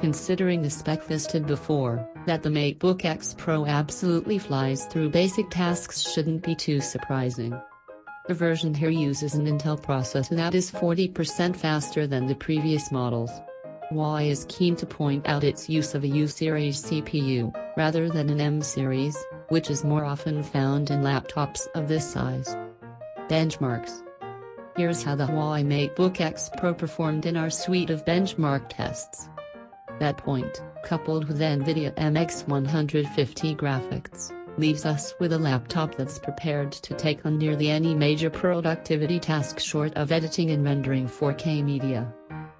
Considering the spec listed before, that the MateBook X Pro absolutely flies through basic tasks shouldn't be too surprising. The version here uses an Intel processor that is 40% faster than the previous models. Huawei is keen to point out its use of a U-series CPU, rather than an M-series, which is more often found in laptops of this size. Benchmarks. Here's how the Huawei MateBook X Pro performed in our suite of benchmark tests. That point, coupled with NVIDIA MX 150 graphics, leaves us with a laptop that's prepared to take on nearly any major productivity task short of editing and rendering 4K media.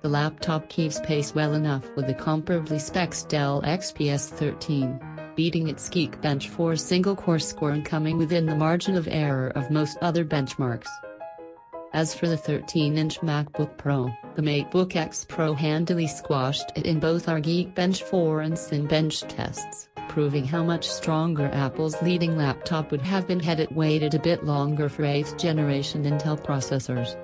The laptop keeps pace well enough with the comparably spec'd Dell XPS 13, beating its Geekbench 4 single-core score and coming within the margin of error of most other benchmarks. As for the 13-inch MacBook Pro, the MateBook X Pro handily squashed it in both our Geekbench 4 and Cinebench tests, proving how much stronger Apple's leading laptop would have been had it waited a bit longer for 8th generation Intel processors.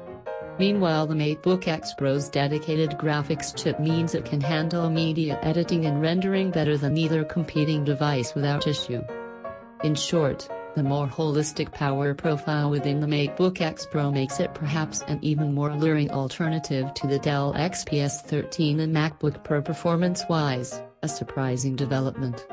Meanwhile, the MateBook X Pro's dedicated graphics chip means it can handle media editing and rendering better than either competing device without issue. In short, the more holistic power profile within the MateBook X Pro makes it perhaps an even more alluring alternative to the Dell XPS 13 and MacBook Pro performance-wise, a surprising development.